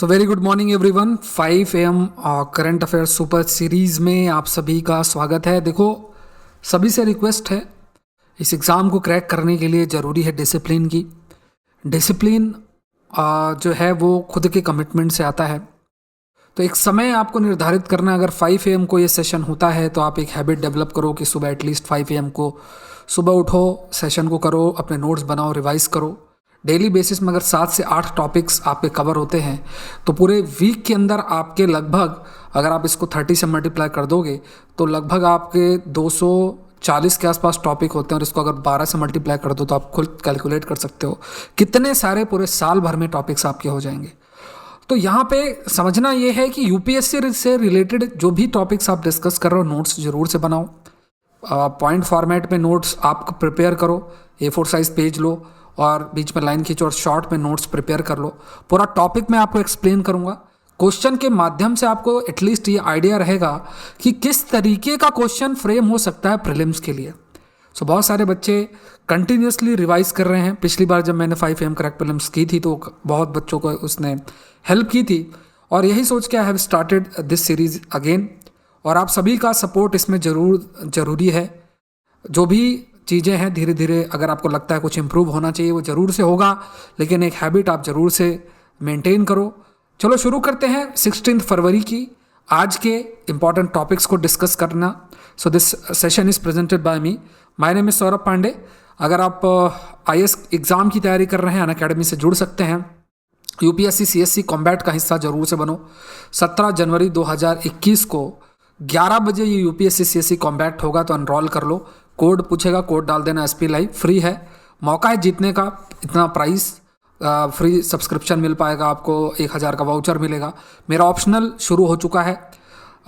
So very good morning everyone. 5 AM current affairs super series में आप सभी का स्वागत है। देखो, सभी से रिक्वेस्ट है, इस एग्ज़ाम को क्रैक करने के लिए ज़रूरी है डिसिप्लिन की। डिसिप्लिन जो है वो खुद के कमिटमेंट से आता है। तो एक समय आपको निर्धारित करना है। अगर 5 AM को ये सेशन होता है तो आप एक हैबिट डेवलप करो कि सुबह एटलीस्ट 5 AM को सुबह उठो, सेशन को करो, अपने नोट्स बनाओ, रिवाइज करो। डेली बेसिस में अगर 7 से 8 टॉपिक्स आपके कवर होते हैं तो पूरे वीक के अंदर आपके लगभग, अगर आप इसको 30 से मल्टीप्लाई कर दोगे तो लगभग आपके 240 के आसपास टॉपिक होते हैं। और इसको अगर 12 से मल्टीप्लाई कर दो तो आप खुद कैलकुलेट कर सकते हो कितने सारे पूरे साल भर में टॉपिक्स आपके हो जाएंगे। तो यहाँ पे समझना ये है कि यूपीएससी से रिलेटेड जो भी टॉपिक्स आप डिस्कस कर रहे हो, नोट्स जरूर से बनाओ। पॉइंट फॉर्मेट में नोट्स आप प्रिपेयर करो, A4 साइज पेज लो और बीच में लाइन खींचो और शॉर्ट में नोट्स प्रिपेयर कर लो। पूरा टॉपिक मैं आपको एक्सप्लेन करूंगा। क्वेश्चन के माध्यम से आपको एटलीस्ट ये आइडिया रहेगा कि किस तरीके का क्वेश्चन फ्रेम हो सकता है प्रीलिम्स के लिए। सो बहुत सारे बच्चे कंटिन्यूसली रिवाइज कर रहे हैं। पिछली बार जब मैंने 5 AM क्रैक प्रीलिम्स की थी तो बहुत बच्चों को उसने हेल्प की थी और यही सोच के I have started this series again. और आप सभी का सपोर्ट इसमें ज़रूरी है। जो भी चीज़ें हैं धीरे धीरे अगर आपको लगता है कुछ इम्प्रूव होना चाहिए वो ज़रूर से होगा, लेकिन एक हैबिट आप ज़रूर से मेंटेन करो। चलो शुरू करते हैं 16 फरवरी की आज के इम्पॉर्टेंट टॉपिक्स को डिस्कस करना। So this session is presented by me. My name is Saurabh Pandey. अगर आप IAS एग्ज़ाम की तैयारी कर रहे हैं अनअकैडमी से जुड़ सकते हैं। यूपीएससी CSC कॉम्बैट का हिस्सा जरूर से बनो। 17 जनवरी 2021 को 11 बजे ये यूपीएससी CSC कॉम्बैट होगा, तो एनरोल कर लो। कोड पूछेगा, कोड डाल देना, SP लाइव फ्री है। मौका है जीतने का, इतना प्राइस, फ्री सब्सक्रिप्शन मिल पाएगा आपको, 1000 का वाउचर मिलेगा। मेरा ऑप्शनल शुरू हो चुका है।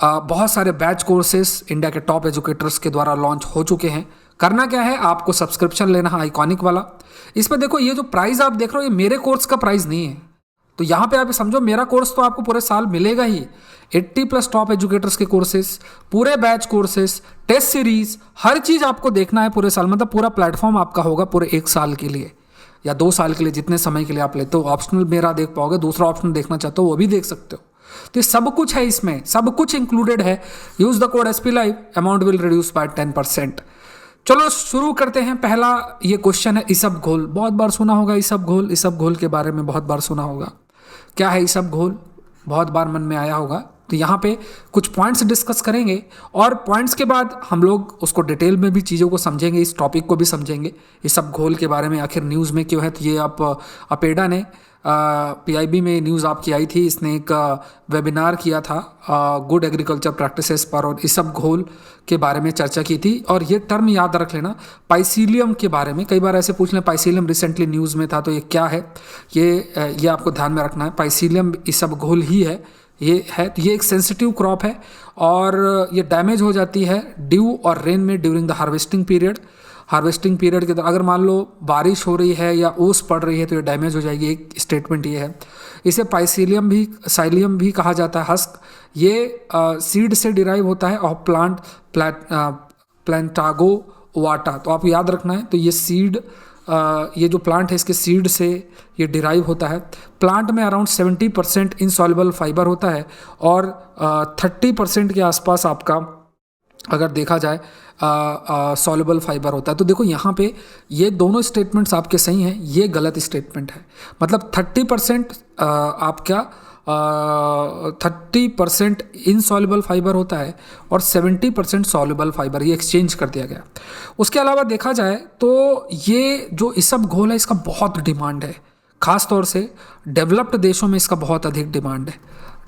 बहुत सारे बैच कोर्सेस इंडिया के टॉप एजुकेटर्स के द्वारा लॉन्च हो चुके हैं। करना क्या है, आपको सब्सक्रिप्शन लेना है आइकॉनिक वाला। इस पर देखो, ये जो प्राइस आप देख रहे हो ये मेरे कोर्स का प्राइस नहीं है। तो यहाँ पे आप समझो मेरा कोर्स तो आपको पूरे साल मिलेगा ही। 80+ टॉप एजुकेटर्स के कोर्सेस, पूरे बैच कोर्सेस, टेस्ट सीरीज, हर चीज़ आपको देखना है पूरे साल। मतलब पूरा प्लेटफॉर्म आपका होगा पूरे 1 साल के लिए या 2 साल के लिए, जितने समय के लिए आप लेते हो। ऑप्शनल मेरा देख पाओगे, दूसरा ऑप्शन देखना चाहते हो वो भी देख सकते हो। तो ये सब कुछ है, इसमें सब कुछ इंक्लूडेड है। Use the code SP live, amount will reduce by 10%। चलो शुरू करते हैं। पहला ये क्वेश्चन है ईसबघोल। बहुत बार सुना होगा ईसबघोल। ईसबघोल के बारे में बहुत बार सुना होगा। क्या है ईसबघोल, बहुत बार मन में आया होगा। तो यहाँ पे कुछ पॉइंट्स डिस्कस करेंगे और पॉइंट्स के बाद हम लोग उसको डिटेल में भी चीज़ों को समझेंगे, इस टॉपिक को भी समझेंगे। ईसबघोल के बारे में आखिर न्यूज़ में क्यों है, तो ये आप अपेडा ने PIB में न्यूज़ आपकी आई थी। इसने एक वेबिनार किया था गुड एग्रीकल्चर प्रैक्टिसेस पर, और ईसबघोल के बारे में चर्चा की थी। और ये टर्म याद रख लेना, पाइसीलियम के बारे में। कई बार ऐसे पूछ लें पाइसीलियम रिसेंटली न्यूज़ में था, तो ये क्या है, ये आपको ध्यान में रखना है। पाइसीलियम ईसबघोल ही है। ये है, तो ये एक सेंसिटिव क्रॉप है और ये डैमेज हो जाती है ड्यू और रेन में during the harvesting period. Harvesting period के अगर मान लो बारिश हो रही है या ओस पड़ रही है तो ये डैमेज हो जाएगी। एक स्टेटमेंट ये है। इसे साइलियम भी कहा जाता है, हस्क। ये सीड से डिराइव होता है और प्लांटागो ओवाटा। तो आपको याद रखना है। तो ये सीड, ये जो प्लांट है इसके सीड से ये डिराइव होता है। प्लांट में अराउंड 70% इनसॉल्युबल फाइबर होता है और 30% के आसपास आपका अगर देखा जाए सॉल्युबल फाइबर होता है। तो देखो यहाँ पे ये दोनों स्टेटमेंट्स आपके सही हैं, ये गलत स्टेटमेंट है। मतलब 30% आपका 30% इनसॉल्युबल फाइबर होता है और 70% सॉल्युबल फाइबर, ये एक्सचेंज कर दिया गया। उसके अलावा देखा जाए तो ये जो ईसबघोल है इसका बहुत डिमांड है। खास तौर से डेवलप्ड देशों में इसका बहुत अधिक डिमांड है।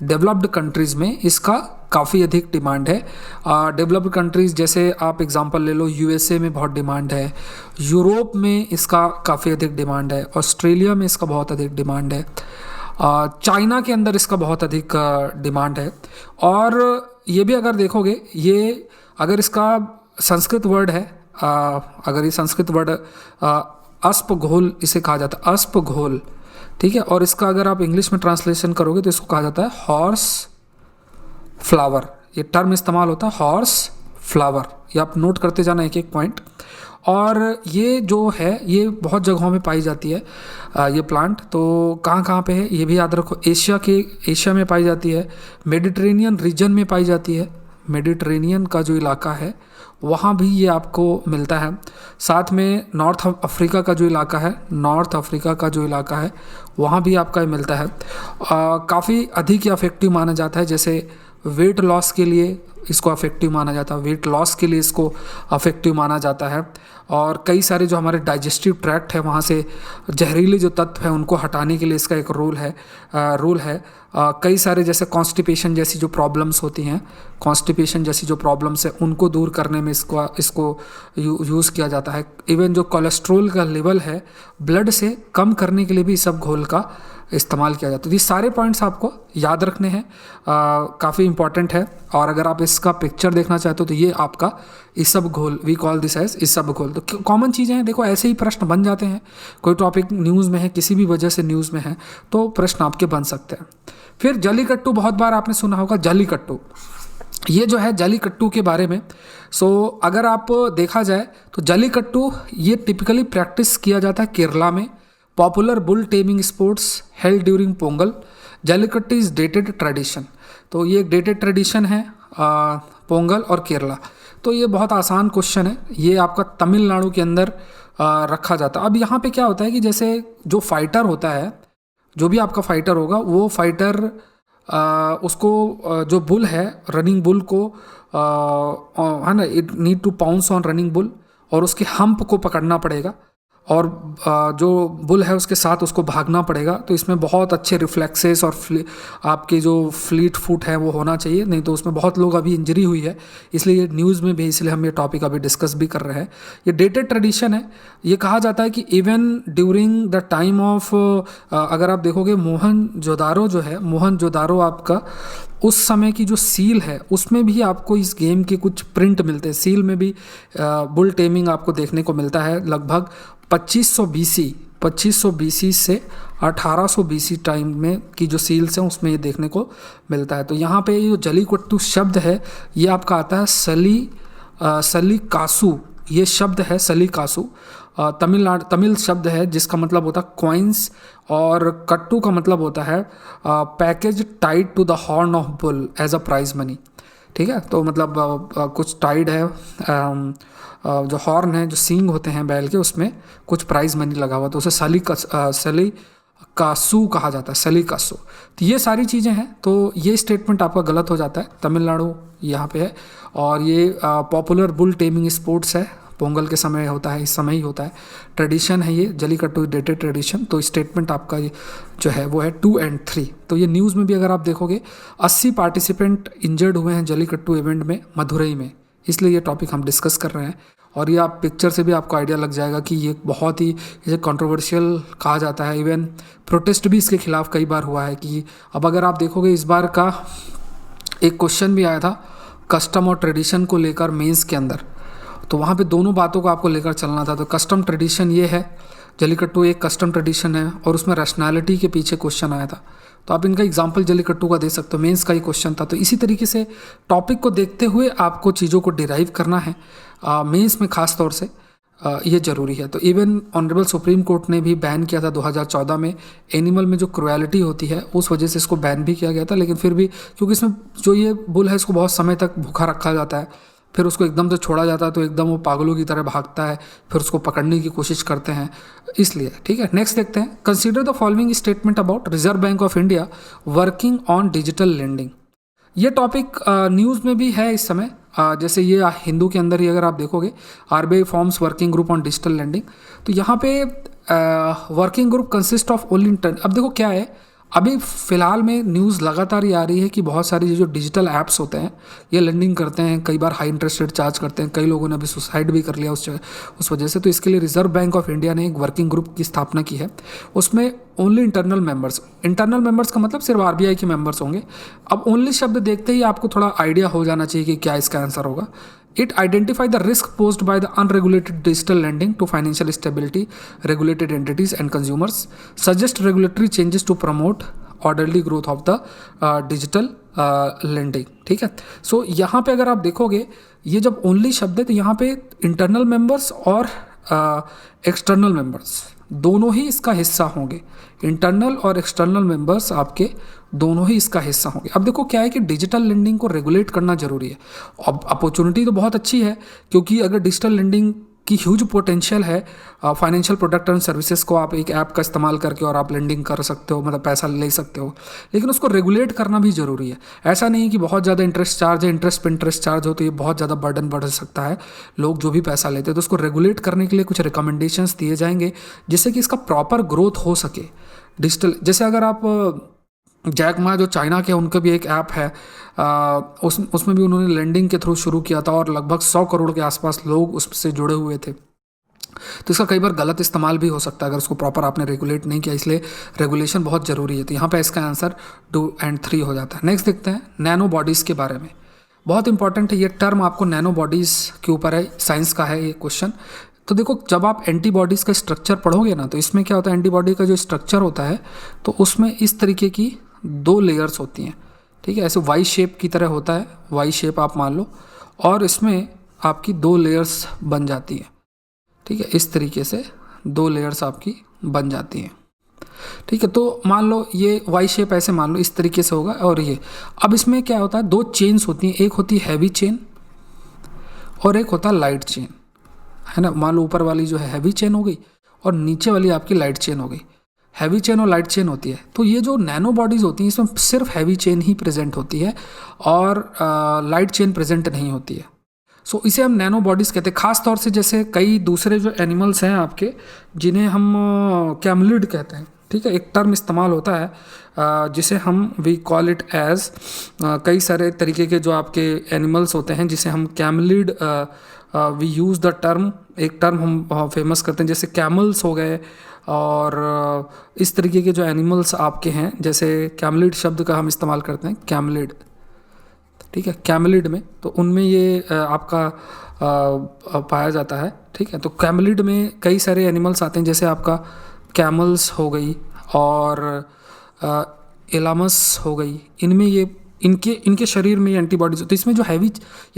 डेवलप्ड कंट्रीज़ में इसका काफ़ी अधिक डिमांड है। डेवलप्ड कंट्रीज़ जैसे आप एग्जांपल ले लो, USA में बहुत डिमांड है, यूरोप में इसका काफ़ी अधिक डिमांड है, ऑस्ट्रेलिया में इसका बहुत अधिक डिमांड है, चाइना के अंदर इसका बहुत अधिक डिमांड है। और ये भी अगर देखोगे, ये अगर इसका संस्कृत वर्ड है, अगर ये संस्कृत वर्ड अस्पघोल इसे कहा जाता है, अस्पघोल, ठीक है। और इसका अगर आप इंग्लिश में ट्रांसलेशन करोगे तो इसको कहा जाता है हॉर्स फ्लावर। ये टर्म इस्तेमाल होता है हॉर्स फ्लावर। ये आप नोट करते जाना एक एक पॉइंट। और ये जो है ये बहुत जगहों में पाई जाती है ये प्लांट। तो कहाँ कहाँ पे है ये भी याद रखो। एशिया में पाई जाती है, मेडिटेरेनियन रीजन में पाई जाती है, मेडिटेरेनियन का जो इलाका है वहाँ भी ये आपको मिलता है। साथ में नॉर्थ अफ्रीका का जो इलाका है, नॉर्थ अफ्रीका का जो इलाका है वहाँ भी आपका ये मिलता है। काफ़ी अधिक अफेक्टिव माना जाता है, जैसे वेट लॉस के लिए इसको अफेक्टिव माना जाता है, वेट लॉस के लिए इसको अफेक्टिव माना जाता है। और कई सारे जो हमारे डाइजेस्टिव ट्रैक्ट है वहाँ से जहरीले जो तत्व हैं उनको हटाने के लिए इसका एक रोल है। कई सारे जैसे कॉन्स्टिपेशन जैसी जो प्रॉब्लम्स होती हैं, कॉन्स्टिपेशन जैसी जो प्रॉब्लम्स है उनको दूर करने में इसको यूज़ किया जाता है। इवन जो कोलेस्ट्रॉल का लेवल है ब्लड से कम करने के लिए भी इस सब घोल का इस्तेमाल किया जाता है। ये सारे पॉइंट्स आपको याद रखने हैं, काफ़ी इंपॉर्टेंट है। और अगर आप इसका पिक्चर देखना चाहते हो तो ये आपका इसब घोल, वी कॉल दिस एज इसब घोल। तो कॉमन चीज़ें हैं, देखो ऐसे ही प्रश्न बन जाते हैं। कोई टॉपिक न्यूज़ में है, किसी भी वजह से न्यूज़ में है तो प्रश्न आपके बन सकते हैं। फिर जल्लीकट्टू, बहुत बार आपने सुना होगा जल्लीकट्टू। ये जो है जल्लीकट्टू के बारे में, अगर आप देखा जाए तो जल्लीकट्टू ये टिपिकली प्रैक्टिस किया जाता है केरला में। Popular bull taming sports held during Pongal. Jallikattu is dated tradition. तो ये एक डेटेड ट्रेडिशन है पोंगल और केरला। तो ये बहुत आसान क्वेश्चन है, ये आपका तमिलनाडु के अंदर रखा जाता है। अब यहाँ पे क्या होता है कि जैसे जो फाइटर होता है, जो भी आपका फाइटर होगा वो फाइटर उसको जो बुल है, रनिंग बुल को है ना, it need to pounce on running bull और उसके हम्प को पकड़ना पड़ेगा और जो बुल है उसके साथ उसको भागना पड़ेगा। तो इसमें बहुत अच्छे रिफ्लेक्सेस और आपके जो फ्लीट फुट है वो होना चाहिए, नहीं तो उसमें बहुत लोग अभी इंजरी हुई है, इसलिए ये न्यूज़ में भी, इसलिए हम ये टॉपिक अभी डिस्कस भी कर रहे हैं। ये डेटेड ट्रेडिशन है। ये कहा जाता है कि even during the time of, अगर आप देखोगे मोहनजोदारो जो है, मोहनजोदारो आपका उस समय की जो सील है उसमें भी आपको इस गेम के कुछ प्रिंट मिलते हैं। सील में भी बुल टेमिंग आपको देखने को मिलता है। लगभग 2500 BC से 1800 BC टाइम में की जो सील्स हैं उसमें ये देखने को मिलता है। तो यहाँ पे ये जो जल्लीकट्टू शब्द है ये आपका आता है सलीकासु। ये शब्द है सलीकासु, तमिल शब्द है जिसका मतलब होता है कॉइन्स, और कट्टू का मतलब होता है package tied to the horn of bull as a prize money. ठीक है, तो मतलब कुछ टाइड है, जो हॉर्न है, जो सींग होते हैं बैल के, उसमें कुछ प्राइज मनी लगा हुआ, तो उसे सलीकासु कहा जाता है, सलीकासु। तो ये सारी चीज़ें हैं। तो ये स्टेटमेंट आपका गलत हो जाता है, तमिलनाडु यहाँ पे है। और ये पॉपुलर बुल टेमिंग स्पोर्ट्स है, पोंगल के समय होता है, इस समय ही होता है, ट्रेडिशन है ये जल्लीकट्टू, डेटेड ट्रेडिशन। तो स्टेटमेंट आपका ये जो है वो है 2 और 3। तो ये न्यूज़ में भी अगर आप देखोगे 80 पार्टिसिपेंट इंजर्ड हुए हैं जल्लीकट्टू इवेंट में मदुरई में, इसलिए ये टॉपिक हम डिस्कस कर रहे हैं। और ये आप पिक्चर से भी आपको आइडिया लग जाएगा कि ये बहुत ही इसे कंट्रोवर्शियल कहा जाता है। इवन प्रोटेस्ट भी इसके खिलाफ कई बार हुआ है। कि अब अगर आप देखोगे इस बार का एक क्वेश्चन भी आया था कस्टम और ट्रेडिशन को लेकर मेंस के अंदर, तो वहाँ पे दोनों बातों को आपको लेकर चलना था। तो कस्टम ट्रेडिशन ये है, जल्लीकट्टू एक कस्टम ट्रेडिशन है और उसमें रैशनैलिटी के पीछे क्वेश्चन आया था। तो आप इनका एग्जांपल जल्लीकट्टू का दे सकते हो, मेंस का ही क्वेश्चन था। तो इसी तरीके से टॉपिक को देखते हुए आपको चीज़ों को डिराइव करना है, मेंस में खास तौर से ये ज़रूरी है। तो इवन ऑनरेबल सुप्रीम कोर्ट ने भी बैन किया था 2014 में, एनिमल में जो क्रुएलिटी होती है उस वजह से इसको बैन भी किया गया था। लेकिन फिर भी क्योंकि इसमें जो ये बुल है इसको बहुत समय तक भूखा रखा जाता है, फिर उसको एकदम से छोड़ा जाता है तो एकदम वो पागलों की तरह भागता है, फिर उसको पकड़ने की कोशिश करते हैं, इसलिए। ठीक है, नेक्स्ट देखते हैं। Consider the following statement about reserve bank of India working on digital lending. ये टॉपिक न्यूज़ में भी है इस समय। जैसे ये हिंदू के अंदर ही अगर आप देखोगे, RBI forms working group on digital lending. तो यहाँ पे working group consist of only 10। अब देखो क्या है, अभी फ़िलहाल में न्यूज़ लगातार ये आ रही है कि बहुत सारी जो डिजिटल ऐप्स होते हैं ये लेंडिंग करते हैं, कई बार हाई इंटरेस्ट रेट चार्ज करते हैं, कई लोगों ने अभी सुसाइड भी कर लिया उस वजह से। तो इसके लिए रिजर्व बैंक ऑफ इंडिया ने एक वर्किंग ग्रुप की स्थापना की है। उसमें ओनली इंटरनल मेंबर्स का मतलब सिर्फ RBI के मेंबर्स होंगे। अब ओनली शब्द देखते ही आपको थोड़ा आइडिया हो जाना चाहिए कि क्या इसका आंसर होगा। It identify the risk posed by the unregulated digital lending to financial stability, regulated entities and consumers, suggest regulatory changes to promote orderly growth of the digital lending, ठीक है। सो यहाँ पे अगर आप देखोगे ये जब ओनली शब्द है तो यहाँ पे इंटरनल मेंबर्स और एक्सटर्नल मेंबर्स दोनों ही इसका हिस्सा होंगे। इंटरनल और एक्सटर्नल मेंबर्स आपके दोनों ही इसका हिस्सा होंगे। अब देखो क्या है कि डिजिटल लेंडिंग को रेगुलेट करना जरूरी है। अब अपॉर्चुनिटी तो बहुत अच्छी है, क्योंकि अगर डिजिटल लेंडिंग की ह्यूज पोटेंशियल है, फाइनेंशियल प्रोडक्ट एंड सर्विसेज को आप एक ऐप का इस्तेमाल करके और आप लेंडिंग कर सकते हो, मतलब पैसा ले सकते हो, लेकिन उसको रेगुलेट करना भी ज़रूरी है। ऐसा नहीं कि बहुत ज़्यादा इंटरेस्ट चार्ज है, इंटरेस्ट पे इंटरेस्ट चार्ज हो तो ये बहुत ज़्यादा बर्डन बढ़ सकता है लोग जो भी पैसा लेते हैं। तो उसको रेगुलेट करने के लिए कुछ रिकमेंडेशंस दिए जाएंगे जिससे कि इसका प्रॉपर ग्रोथ हो सके डिजिटल। जैसे अगर आप जैक मा जो चाइना के, उनका भी एक ऐप है, उसमें भी उन्होंने लेंडिंग के थ्रू शुरू किया था और लगभग 100 करोड़ के आसपास लोग उससे जुड़े हुए थे। तो इसका कई बार गलत इस्तेमाल भी हो सकता है अगर उसको प्रॉपर आपने रेगुलेट नहीं किया, इसलिए रेगुलेशन बहुत ज़रूरी है। तो यहाँ पे इसका आंसर 2 और 3 हो जाता है। नेक्स्ट देखते हैं नैनो बॉडीज़ के बारे में। बहुत इंपॉर्टेंट है ये टर्म, आपको नैनो बॉडीज़ के ऊपर है, साइंस का है ये क्वेश्चन। तो देखो जब आप एंटीबॉडीज़ का स्ट्रक्चर पढ़ोगे ना, तो इसमें क्या होता है, एंटीबॉडी का जो स्ट्रक्चर होता है तो उसमें इस तरीके की 2 लेयर्स होती हैं, ठीक है। ऐसे वाई शेप की तरह होता है, वाई शेप आप मान लो, और इसमें आपकी 2 लेयर्स बन जाती हैं, ठीक है। इस तरीके से 2 लेयर्स आपकी बन जाती हैं, ठीक है। तो मान लो ये वाई शेप ऐसे मान लो इस तरीके से होगा, और ये अब इसमें क्या होता है, 2 चेन्स होती हैं, एक होती है हैवी चेन और एक होता है लाइट चेन, है ना। मान लो ऊपर वाली जो है हैवी चेन हो गई और नीचे वाली आपकी लाइट चेन हो गई। हैवी चेन और लाइट चेन होती है। तो ये जो नैनो बॉडीज़ होती हैं इसमें सिर्फ हैवी चेन ही प्रेजेंट होती है और लाइट चेन प्रेजेंट नहीं होती है। सो इसे हम नैनो बॉडीज़ कहते हैं। खास तौर से जैसे कई दूसरे जो एनिमल्स हैं आपके, जिन्हें हम कैमलिड कहते हैं, ठीक है। एक टर्म इस्तेमाल होता है जिसे हम वी कॉल इट एज, कई सारे तरीके के जो आपके एनिमल्स होते हैं जिसे हम camelid, we use the term, एक टर्म हम फेमस करते हैं, जैसे कैमल्स हो गए और इस तरीके के जो एनिमल्स आपके हैं, जैसे कैमलिड शब्द का हम इस्तेमाल करते हैं, कैमलिड, ठीक है, कैमलिड में। तो उनमें ये आपका पाया जाता है, ठीक है। तो कैमलिड में कई सारे एनिमल्स आते हैं, जैसे आपका कैमल्स हो गई और एलामस हो गई। इनमें ये इनके शरीर में ये एंटीबॉडीज होती है। इसमें जो हैवी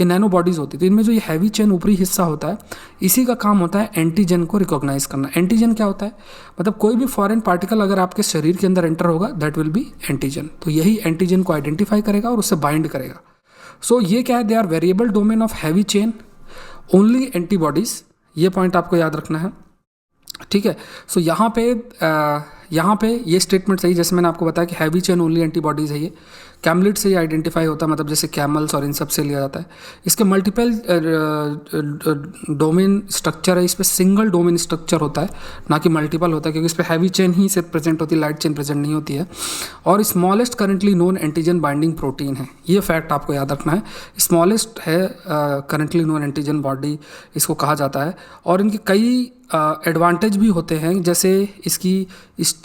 ये नैनो बॉडीज़ होती है, तो इनमें जो ये हैवी चेन ऊपरी हिस्सा होता है, इसी का काम होता है एंटीजन को रिकॉग्नाइज करना। एंटीजन क्या होता है, मतलब कोई भी फॉरेन पार्टिकल अगर आपके शरीर के अंदर एंटर होगा, दैट विल बी एंटीजन। तो यही एंटीजन को आइडेंटिफाई करेगा और उससे बाइंड करेगा। सो ये क्या है, they are variable domain of heavy chain only antibodies, ये पॉइंट आपको याद रखना है, ठीक है। सो यहाँ पे ये स्टेटमेंट सही, जैसे मैंने आपको बताया कि हैवी चेन ओनली एंटीबॉडीज़ है ये, कैमलिड से ये आइडेंटिफाई होता है, मतलब जैसे कैमल्स और इन सब से लिया जाता है। इसके मल्टीपल डोमेन स्ट्रक्चर है, इस पर सिंगल डोमेन स्ट्रक्चर होता है, ना कि मल्टीपल होता है, क्योंकि इस पर हैवी चेन ही सिर्फ प्रेजेंट होती है, लाइट चेन प्रेजेंट नहीं होती है। और smallest currently known antigen binding protein है, ये फैक्ट आपको याद रखना है। स्मॉलेस्ट है करेंटली नोन एंटीजन बॉडी इसको कहा जाता है। और इनके कई एडवांटेज भी होते हैं, जैसे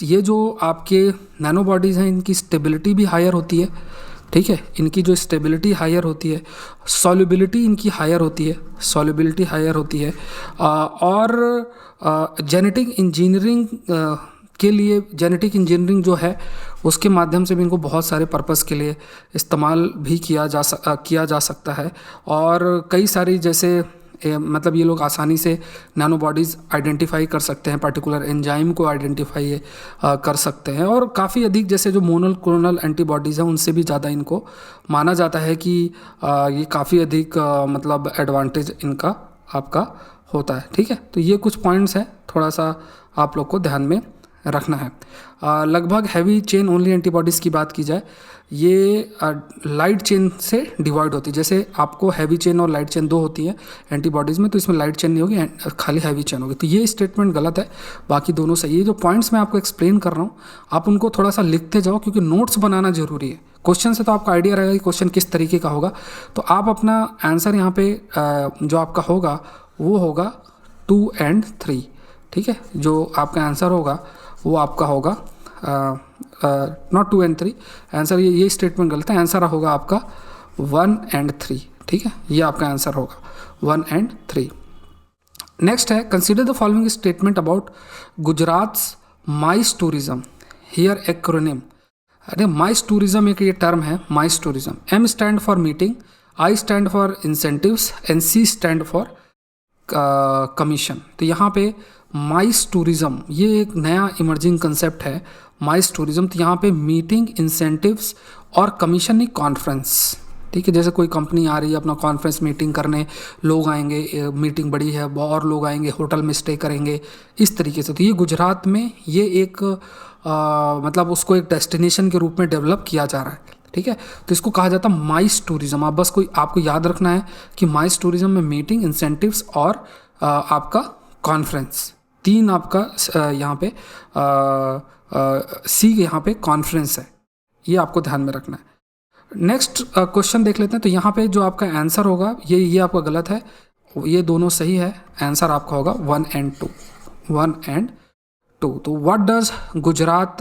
ये जो आपके नैनो बॉडीज़ हैं इनकी स्टेबिलिटी भी हायर होती है, ठीक है। इनकी जो स्टेबिलिटी हायर होती है, सॉल्युबिलिटी इनकी हायर होती है, सॉल्युबिलिटी हायर होती है। और जेनेटिक इंजीनियरिंग के लिए, जेनेटिक इंजीनियरिंग जो है उसके माध्यम से भी इनको बहुत सारे पर्पस के लिए इस्तेमाल भी किया जा सकता है। और कई सारी जैसे मतलब ये लोग आसानी से नैनो बॉडीज़ आइडेंटिफाई कर सकते हैं, पर्टिकुलर एंजाइम को आइडेंटिफाई कर सकते हैं। और काफ़ी अधिक जैसे जो मोनोक्लोनल एंटीबॉडीज़ हैं उनसे भी ज़्यादा इनको माना जाता है कि ये काफ़ी अधिक मतलब एडवांटेज इनका आपका होता है, ठीक है। तो ये कुछ पॉइंट्स हैं, थोड़ा सा आप लोग को ध्यान में रखना है। लगभग हैवी चेन ओनली एंटीबॉडीज़ की बात की जाए, ये लाइट चेन से डिवाइड होती है। जैसे आपको हैवी चेन और लाइट चेन 2 होती है एंटीबॉडीज़ में, तो इसमें लाइट चेन नहीं होगी, खाली हैवी चेन होगी। तो ये स्टेटमेंट गलत है, बाकी दोनों सही है। जो पॉइंट्स मैं आपको एक्सप्लेन कर रहा हूँ आप उनको थोड़ा सा लिखते जाओ, क्योंकि नोट्स बनाना जरूरी है। क्वेश्चन से तो आपका आइडिया रहेगा कि क्वेश्चन किस तरीके का होगा, तो आप अपना आंसर यहाँ पे जो आपका होगा वो होगा 2 और 3, ठीक है। जो आपका आंसर होगा वो आपका होगा नॉट 2 और 3, आंसर ये स्टेटमेंट गलत है, आंसर होगा आपका 1 और 3, ठीक है। ये आपका आंसर होगा 1 और 3। नेक्स्ट है, consider the following statement about Gujarat's MICE tourism, here acronym. अरे माइस टूरिज्म एक ये टर्म है, MICE tourism. M stand for meeting, I stand for incentives and C stand for commission. तो यहाँ पे माइस टूरिज्म ये एक नया इमर्जिंग कंसेप्ट है, माइस टूरिज्म। तो यहाँ पे मीटिंग, इंसेंटिव्स और कमीशन नहीं, कॉन्फ्रेंस। ठीक है, जैसे कोई कंपनी आ रही है अपना कॉन्फ्रेंस मीटिंग करने, लोग आएंगे, मीटिंग बड़ी है और लोग आएंगे, होटल में स्टे करेंगे, इस तरीके से। तो ये गुजरात में ये एक मतलब उसको एक डेस्टिनेशन के रूप में डेवलप किया जा रहा है। ठीक है, तो इसको कहा जाता है माइस टूरिज्म। आप बस कोई आपको याद रखना है कि माइस टूरिज्म में मीटिंग, इंसेंटिव्स और आपका कॉन्फ्रेंस, तीन आपका यहाँ पे सी यहाँ पे कॉन्फ्रेंस है, ये आपको ध्यान में रखना है। नेक्स्ट क्वेश्चन देख लेते हैं। तो यहाँ पे जो आपका आंसर होगा ये आपका गलत है, ये दोनों सही है। आंसर आपका होगा 1 and 2, 1 and 2। तो व्हाट डज गुजरात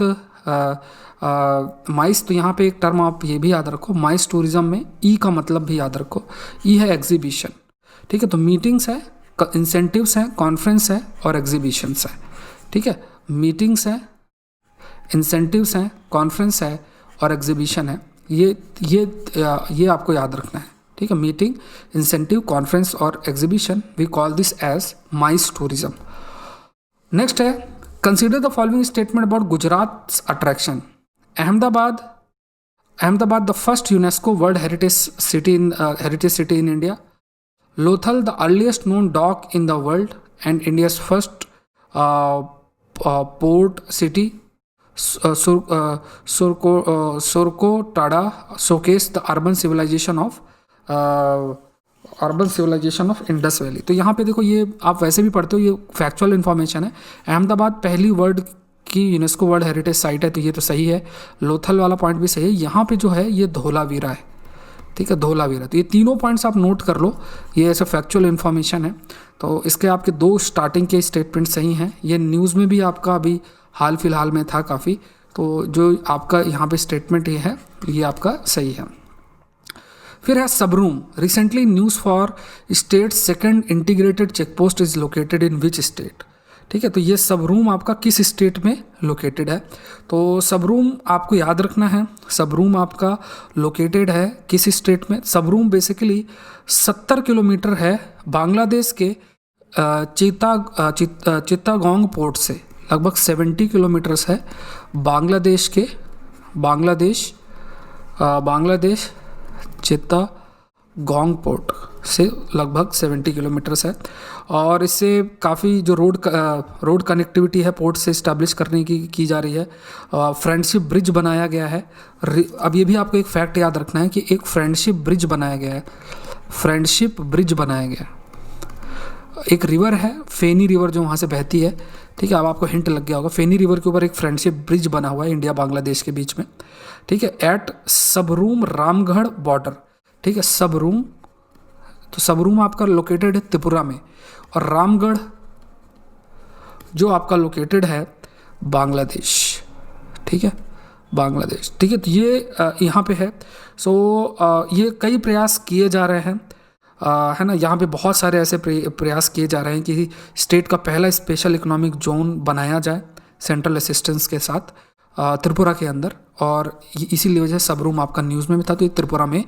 माइस, तो यहाँ पे एक टर्म आप ये भी याद रखो, माइस टूरिज्म में ई का मतलब भी याद रखो, ई है एग्जीबिशन। ठीक है, तो मीटिंग्स है, इंसेंटिव्स हैं, कॉन्फ्रेंस है और एग्जीबिशंस है। ठीक है, मीटिंग्स है, इंसेंटिव्स हैं, कॉन्फ्रेंस है और एग्जीबिशन है। ये आपको याद रखना है। ठीक है, मीटिंग, इंसेंटिव, कॉन्फ्रेंस और exhibition, we call this as MICE tourism. Next है, consider the following statement about Gujarat attraction. Ahmedabad the first UNESCO world heritage city in India. Lothal the earliest known dock in the world and India's first port city. Surkotada showcase the urban civilization of Indus valley. तो यहाँ पे देखो, ये आप वैसे भी पढ़ते हो, ये फैक्चुअल इन्फॉर्मेशन है। अहमदाबाद पहली वर्ल्ड की यूनेस्को वर्ल्ड हेरिटेज साइट है, तो ये तो सही है। लोथल वाला पॉइंट भी सही है। यहाँ पे जो है ये धोलावीरा है। ठीक है, धोलावीरा। तो ये तीनों पॉइंट्स आप नोट कर लो, ये ऐसे फैक्चुअल इन्फॉर्मेशन है। तो इसके आपके 2 स्टार्टिंग के स्टेटमेंट सही हैं। ये न्यूज़ में भी आपका अभी हाल फिलहाल में था काफ़ी, तो जो आपका यहाँ पे स्टेटमेंट ये है, ये आपका सही है। फिर है Sabroom. Recently news for state second integrated check post is located in which state. ठीक है, तो ये सबरूम आपका किस स्टेट में लोकेटेड है। तो सबरूम आपको याद रखना है, सबरूम आपका लोकेटेड है किस स्टेट में। सबरूम बेसिकली 70 किलोमीटर है बांग्लादेश के चित्तागोंग पोर्ट से, लगभग 70 किलोमीटर्स है बांग्लादेश चित्तागोंग पोर्ट से, लगभग 70 किलोमीटर्स है। और इससे काफ़ी जो रोड कनेक्टिविटी है पोर्ट से इस्टेब्लिश करने की जा रही है। फ्रेंडशिप ब्रिज बनाया गया है। अब ये भी आपको एक फैक्ट याद रखना है कि एक फ्रेंडशिप ब्रिज बनाया गया है, फ्रेंडशिप ब्रिज बनाया गया। एक रिवर है फेनी रिवर जो वहाँ से बहती है। ठीक है, अब आपको हिंट लग गया होगा, फेनी रिवर के ऊपर एक फ्रेंडशिप ब्रिज बना हुआ है इंडिया बांग्लादेश के बीच में। ठीक है, एट सबरूम रामगढ़ बॉर्डर। ठीक है, सबरूम, तो सबरूम आपका लोकेटेड है त्रिपुरा में, और रामगढ़ जो आपका लोकेटेड है बांग्लादेश। ठीक है, बांग्लादेश। ठीक है, तो ये यहाँ पे है। सो ये कई प्रयास किए जा रहे हैं, है ना। यहाँ पे बहुत सारे ऐसे प्रयास किए जा रहे हैं कि स्टेट का पहला स्पेशल इकोनॉमिक जोन बनाया जाए सेंट्रल असिस्टेंस के साथ त्रिपुरा के अंदर, और इसीलिए वजह से सबरूम आपका न्यूज़ में भी था, तो ये त्रिपुरा में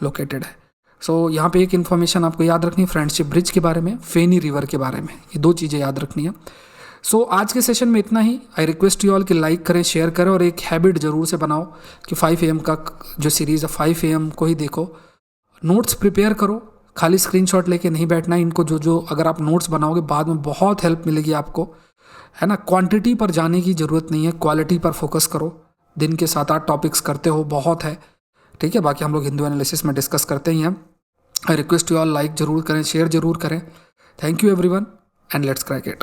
लोकेटेड है। सो यहाँ पे एक इन्फॉर्मेशन आपको याद रखनी है, फ्रेंडशिप ब्रिज के बारे में, फेनी रिवर के बारे में, ये 2 चीज़ें याद रखनी है। सो आज के सेशन में इतना ही। आई रिक्वेस्ट यू ऑल कि लाइक करें, शेयर करें, और एक हैबिट ज़रूर से बनाओ कि 5 AM का जो सीरीज़ है 5 AM को ही देखो। नोट्स प्रिपेयर करो, खाली स्क्रीनशॉट लेके नहीं बैठना है। इनको जो अगर आप नोट्स बनाओगे बाद में बहुत हेल्प मिलेगी आपको, है ना। क्वांटिटी पर जाने की ज़रूरत नहीं है, क्वालिटी पर फोकस करो। दिन के 7-8 टॉपिक्स करते हो, बहुत है। ठीक है, बाकी हम लोग हिंदू एनालिसिस में डिस्कस करते ही हैं। I request you all like ज़रूर करें, शेयर ज़रूर करें। Thank you everyone and let's crack it.